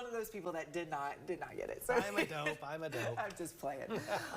one of those people that did not get it. So I'm a dope. I'm a dope. I'm just playing.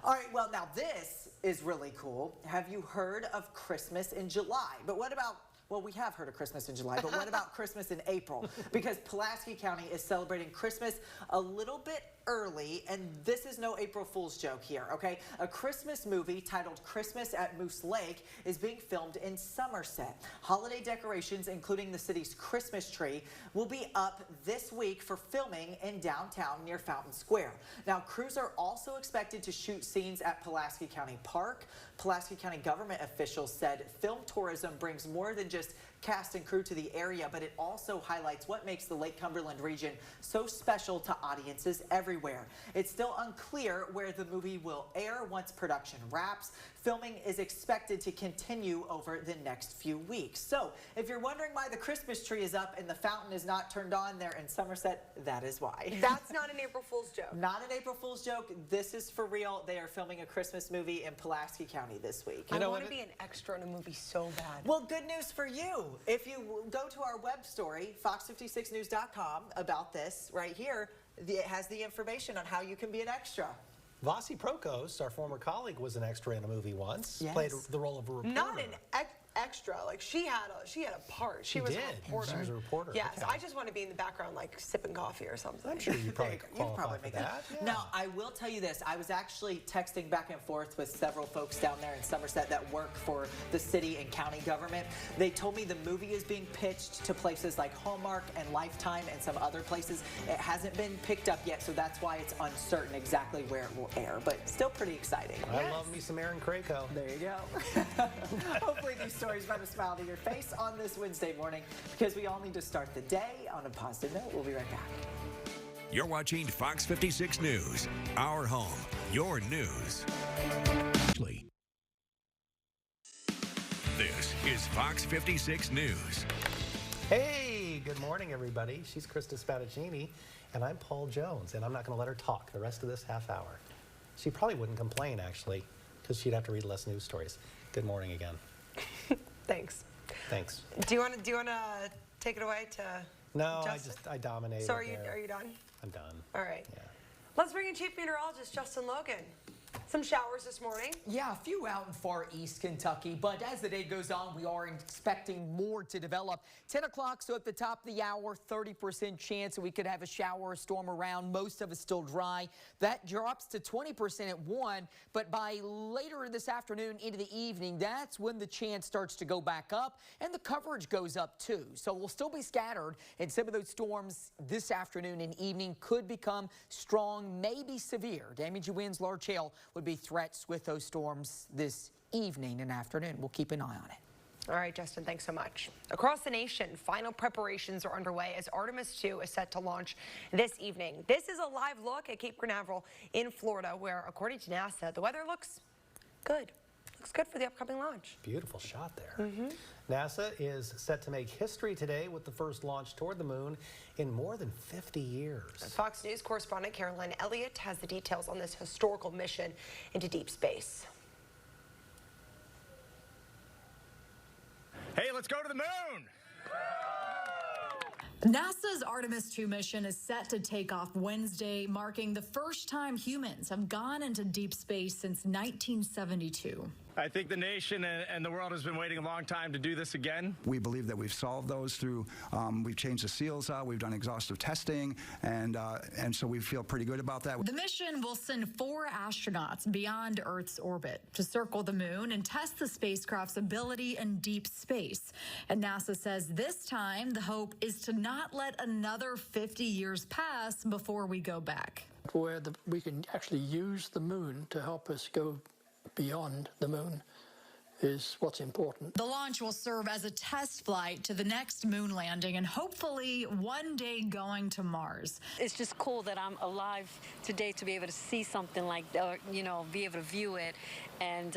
All right, well, now this is really cool. Have you heard of Christmas in July? But what about, well, we have heard of Christmas in July, but what about Christmas in April? Because Pulaski County is celebrating Christmas a little bit early, and this is no April Fool's joke here, okay? A Christmas movie titled Christmas at Moose Lake is being filmed in Somerset. Holiday decorations, including the city's Christmas tree, will be up this week for filming in downtown near Fountain Square. Now, crews are also expected to shoot scenes at Pulaski County Park. Pulaski County government officials said film tourism brings more than just cast and crew to the area, but it also highlights what makes the Lake Cumberland region so special to audiences everywhere. It's still unclear where the movie will air once production wraps. Filming is expected to continue over the next few weeks. So if you're wondering why the Christmas tree is up and the fountain is not turned on there in Somerset, that is why. That's not an April Fool's joke. Not an April Fool's joke. This is for real. They are filming a Christmas movie in Pulaski County this week. I want to be an extra in a movie so bad. Well, good news for you. If you go to our web story, fox56news.com, about this right here, it has the information on how you can be an extra. Vasi Prokos, our former colleague, was an extra in a movie once. Yes. Played the role of a reporter. Not an extra. Like she had a part. She was a reporter. She was a reporter. Yes. Okay. I just want to be in the background, like sipping coffee or something. I'm sure you probably make that. Yeah. Now, I will tell you this. I was actually texting back and forth with several folks down there in Somerset that work for the city and county government. They told me the movie is being pitched to places like Hallmark and Lifetime and some other places. It hasn't been picked up yet, so that's why it's uncertain exactly where it will air, but still pretty exciting. I love me some Aaron Krakow. There you go. Hopefully these stories bring a smile to your face on this Wednesday morning, because we all need to start the day on a positive note. We'll be right back. You're watching Fox 56 News, our home, your news. This is Fox 56 News. Hey, good morning, everybody. She's Krista Spadaccini, and I'm Paul Jones, and I'm not going to let her talk the rest of this half hour. She probably wouldn't complain, actually, because she'd have to read less news stories. Good morning again. Thanks. Thanks. Do you want to take it away to? No, Justin? I dominated. So are you done? I'm done. All right. Yeah. Let's bring in Chief Meteorologist Justin Logan. Some showers this morning. Yeah, a few out in far east Kentucky, but as the day goes on, we are expecting more to develop. 10 o'clock, so at the top of the hour, 30% chance that we could have a shower or storm around. Most of it still dry. That drops to 20% at 1, but by later this afternoon into the evening, that's when the chance starts to go back up and the coverage goes up too. So we'll still be scattered, and some of those storms this afternoon and evening could become strong, maybe severe. Damaging winds, large hail would be threats with those storms this evening and afternoon. We'll keep an eye on it. All right, Justin, thanks so much. Across the nation, final preparations are underway as Artemis II is set to launch this evening. This is a live look at Cape Canaveral in Florida, where, according to NASA, the weather looks good. Looks good for the upcoming launch. Beautiful shot there. NASA is set to make history today with the first launch toward the moon in more than 50 years. Fox News correspondent Caroline Elliott has the details on this historical mission into deep space. Hey, let's go to the moon! NASA's Artemis II mission is set to take off Wednesday, marking the first time humans have gone into deep space since 1972. I think the nation and the world has been waiting a long time to do this again. We believe that we've solved those through, we've changed the seals out, we've done exhaustive testing, and so we feel pretty good about that. The mission will send 4 astronauts beyond Earth's orbit to circle the moon and test the spacecraft's ability in deep space. And NASA says this time the hope is to not let another 50 years pass before we go back. Where we can actually use the moon to help us go beyond the moon is what's important. The launch will serve as a test flight to the next moon landing and hopefully one day going to Mars. It's just cool that I'm alive today to be able to see something like that, you know, be able to view it. And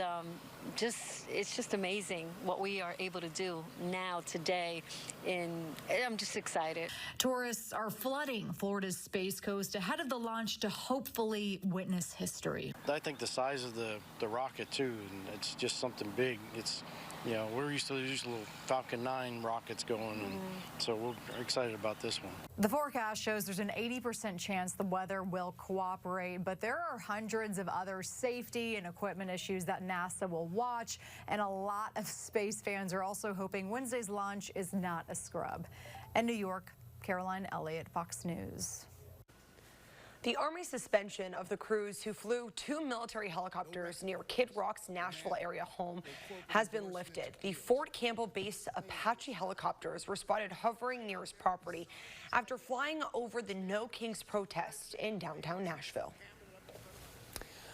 it's just amazing what we are able to do now, today. I'm just excited. Tourists are flooding Florida's Space Coast ahead of the launch to hopefully witness history. I think the size of the rocket, too, and it's just something big. It's we're used to these little Falcon 9 rockets going, and so we're excited about this one. The forecast shows there's an 80% chance the weather will cooperate, but there are hundreds of other safety and equipment issues that NASA will watch, and a lot of space fans are also hoping Wednesday's launch is not a scrub. In New York, Caroline Elliott, Fox News. The Army suspension of the crews who flew 2 military helicopters near Kid Rock's Nashville area home has been lifted. The Fort Campbell-based Apache helicopters were spotted hovering near his property after flying over the No Kings protest in downtown Nashville.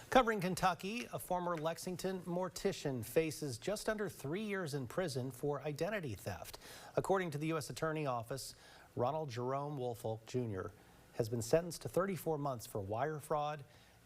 Covering Kentucky, a former Lexington mortician faces just under 3 years in prison for identity theft. According to the U.S. Attorney Office, Ronald Jerome Woolfolk Jr. has been sentenced to 34 months for wire fraud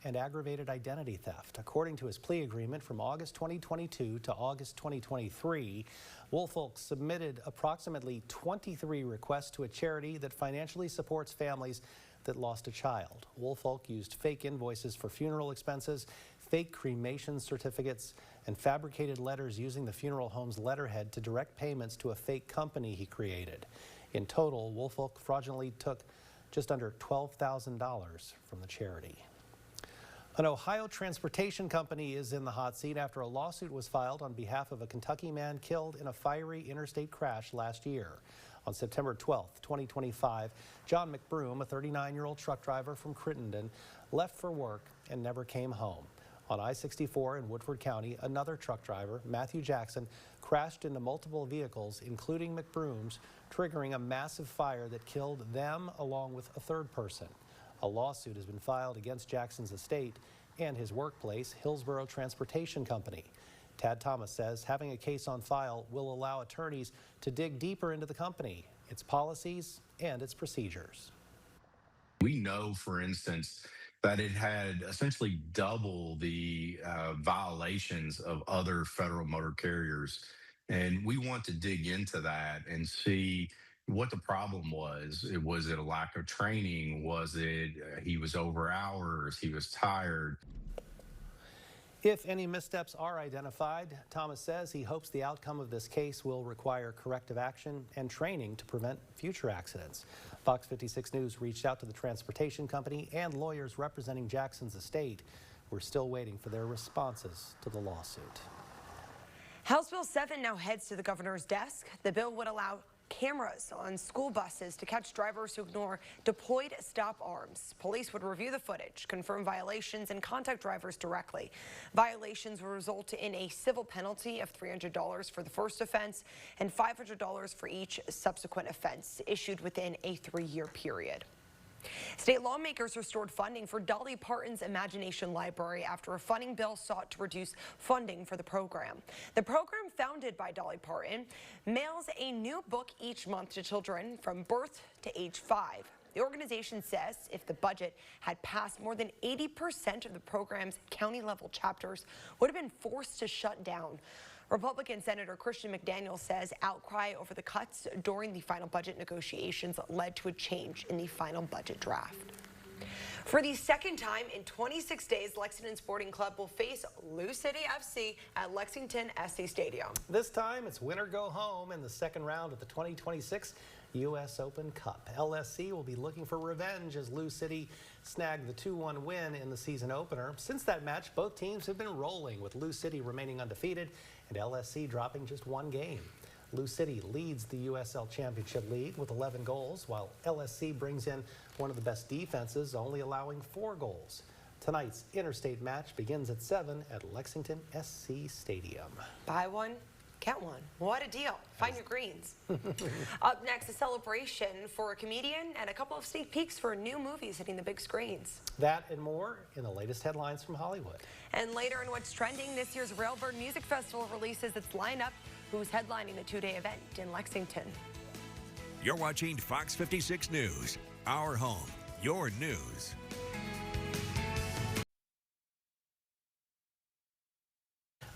and aggravated identity theft. According to his plea agreement from August 2022 to August 2023, Woolfolk submitted approximately 23 requests to a charity that financially supports families that lost a child. Woolfolk used fake invoices for funeral expenses, fake cremation certificates, and fabricated letters using the funeral home's letterhead to direct payments to a fake company he created. In total, Woolfolk fraudulently took just under $12,000 from the charity. An Ohio transportation company is in the hot seat after a lawsuit was filed on behalf of a Kentucky man killed in a fiery interstate crash last year. On September 12, 2025, John McBroom, a 39-year-old truck driver from Crittenden, left for work and never came home. On I-64 in Woodford County, another truck driver, Matthew Jackson, crashed into multiple vehicles, including McBroom's, triggering a massive fire that killed them along with a third person. A lawsuit has been filed against Jackson's estate and his workplace, Hillsborough Transportation Company. Tad Thomas says having a case on file will allow attorneys to dig deeper into the company, its policies, and its procedures. We know, for instance, that it had essentially double the violations of other federal motor carriers. And we want to dig into that and see what the problem was. Was it a lack of training? Was it he was over hours? He was tired? If any missteps are identified, Thomas says he hopes the outcome of this case will require corrective action and training to prevent future accidents. Fox 56 News reached out to the transportation company and lawyers representing Jackson's estate. We're still waiting for their responses to the lawsuit. House Bill 7 now heads to the governor's desk. The bill would allow cameras on school buses to catch drivers who ignore deployed stop arms. Police would review the footage, confirm violations, and contact drivers directly. Violations will result in a civil penalty of $300 for the first offense and $500 for each subsequent offense issued within a 3-year period. State lawmakers restored funding for Dolly Parton's Imagination Library after a funding bill sought to reduce funding for the program. The program, founded by Dolly Parton, mails a new book each month to children from birth to age 5. The organization says if the budget had passed, more than 80% of the program's county-level chapters would have been forced to shut down. Republican Senator Christian McDaniel says outcry over the cuts during the final budget negotiations led to a change in the final budget draft. For the second time in 26 days, Lexington Sporting Club will face Lou City FC at Lexington SC Stadium. This time, it's win or go home in the second round of the 2026 U.S. Open Cup. LSC will be looking for revenge as Lou City snagged the 2-1 win in the season opener. Since that match, both teams have been rolling, with Lou City remaining undefeated and LSC dropping just one game. Lou City leads the USL Championship League with 11 goals, while LSC brings in one of the best defenses, only allowing 4 goals. Tonight's interstate match begins at 7 at Lexington SC Stadium. Buy one, get one. What a deal. Find your greens. Up next, a celebration for a comedian and a couple of sneak peeks for new movies hitting the big screens. That and more in the latest headlines from Hollywood. And later in What's Trending, this year's Railbird Music Festival releases its lineup, who's headlining the 2-day event in Lexington. You're watching Fox 56 News, our home, your news.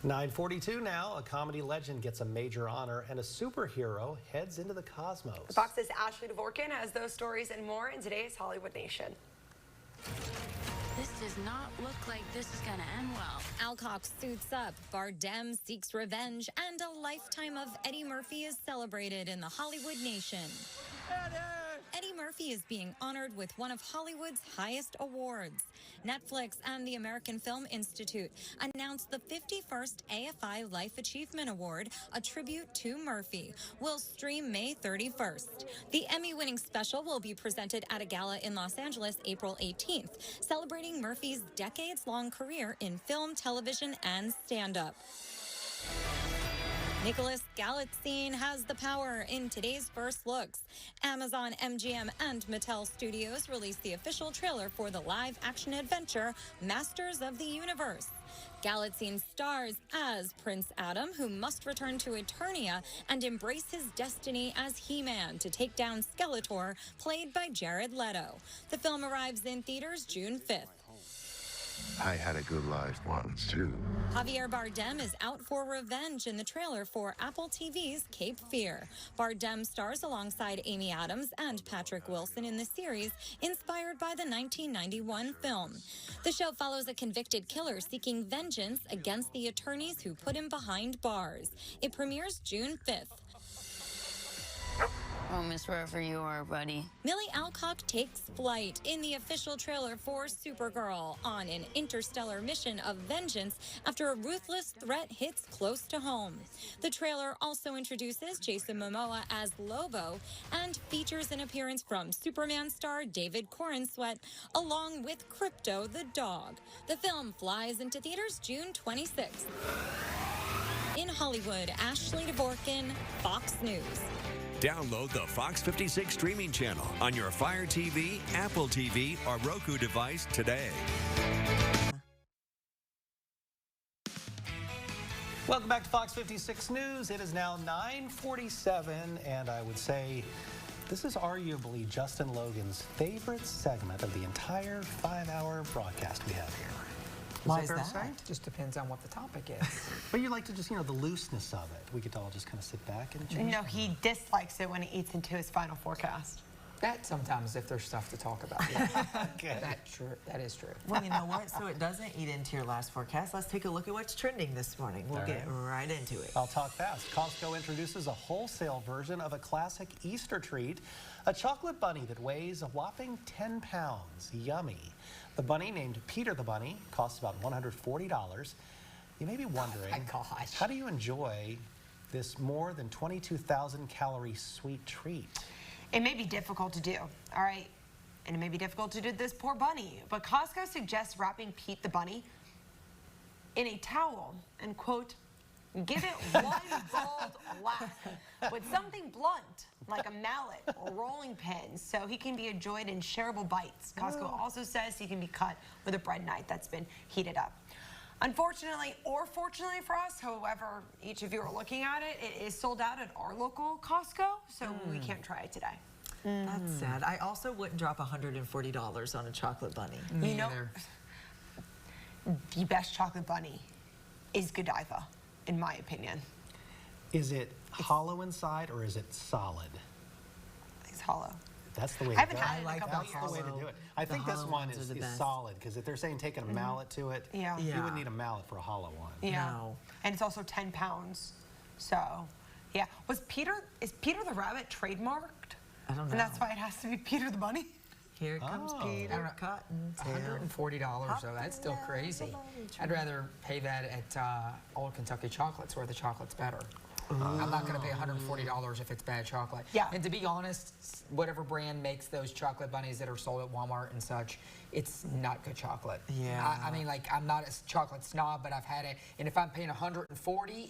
.942 now, a comedy legend gets a major honor and a superhero heads into the cosmos. Fox's Ashley Dvorkin has those stories and more in today's Hollywood Nation. This does not look like this is going to end well. Alcock suits up, Bardem seeks revenge, and a lifetime of Eddie Murphy is celebrated in the Hollywood nation. Eddie Murphy is being honored with one of Hollywood's highest awards. Netflix and the American Film Institute announced the 51st AFI Life Achievement Award, a tribute to Murphy, will stream May 31st. The Emmy-winning special will be presented at a gala in Los Angeles April 18th, celebrating Murphy's decades-long career in film, television, and stand-up. Nicholas Galitzine has the power in today's first looks. Amazon, MGM, and Mattel Studios released the official trailer for the live-action adventure Masters of the Universe. Galitzine stars as Prince Adam, who must return to Eternia and embrace his destiny as He-Man to take down Skeletor, played by Jared Leto. The film arrives in theaters June 5th. I had a good life once, too. Javier Bardem is out for revenge in the trailer for Apple TV's Cape Fear. Bardem stars alongside Amy Adams and Patrick Wilson in the series, inspired by the 1991 film. The show follows a convicted killer seeking vengeance against the attorneys who put him behind bars. It premieres June 5th. Oh, miss, wherever you are, buddy. Millie Alcock takes flight in the official trailer for Supergirl on an interstellar mission of vengeance after a ruthless threat hits close to home. The trailer also introduces Jason Momoa as Lobo and features an appearance from Superman star David Corenswet, along with Crypto the dog. The film flies into theaters June 26th. In Hollywood, Ashley Dvorkin, Fox News. Download the Fox 56 streaming channel on your Fire TV, Apple TV, or Roku device today. Welcome back to Fox 56 News. It is now 9:47, and I would say this is arguably Justin Logan's favorite segment of the entire 5-hour broadcast we have here. Why is that? Just depends on what the topic is. But you like to just, the looseness of it. We could all just kind of sit back and change. No, he dislikes it when he eats into his final forecast. That sometimes, if there's stuff to talk about. Yeah. Okay. That is true. Well, you know what? So it doesn't eat into your last forecast. Let's take a look at what's trending this morning. We'll get right into it. I'll talk fast. Costco introduces a wholesale version of a classic Easter treat, a chocolate bunny that weighs a whopping 10 pounds. Yummy. The bunny, named Peter the Bunny, costs about $140. You may be wondering, how do you enjoy this more than 22,000 calorie sweet treat? It may be difficult to do, all right? And it may be difficult to do this poor bunny, but Costco suggests wrapping Pete the Bunny in a towel and, quote, give it one bold whack with something blunt, like a mallet or rolling pin, so he can be enjoyed in shareable bites. Costco also says he can be cut with a bread knife that's been heated up. Unfortunately, or fortunately for us, however each of you are looking at it, it is sold out at our local Costco, so we can't try it today. That's sad. I also wouldn't drop $140 on a chocolate bunny. You know, the best chocolate bunny is Godiva, in my opinion. Is it hollow inside or is it solid? It's hollow. That's the way I haven't had it in a couple That's the way to do it. I think this one is solid, because if they're saying taking a mallet to it, you wouldn't need a mallet for a hollow one. Yeah. No. And it's also 10 pounds. So, yeah. Is Peter the Rabbit trademarked? I don't know. And that's why it has to be Peter the Bunny? Here comes Peter Cottontail. $140, though, that's still crazy. I'd rather pay that at Old Kentucky Chocolates, where the chocolate's better. I'm not going to pay $140 if it's bad chocolate. Yeah. And to be honest, whatever brand makes those chocolate bunnies that are sold at Walmart and such, it's not good chocolate. Yeah. I mean, like, I'm not a chocolate snob, but I've had it. And if I'm paying $140,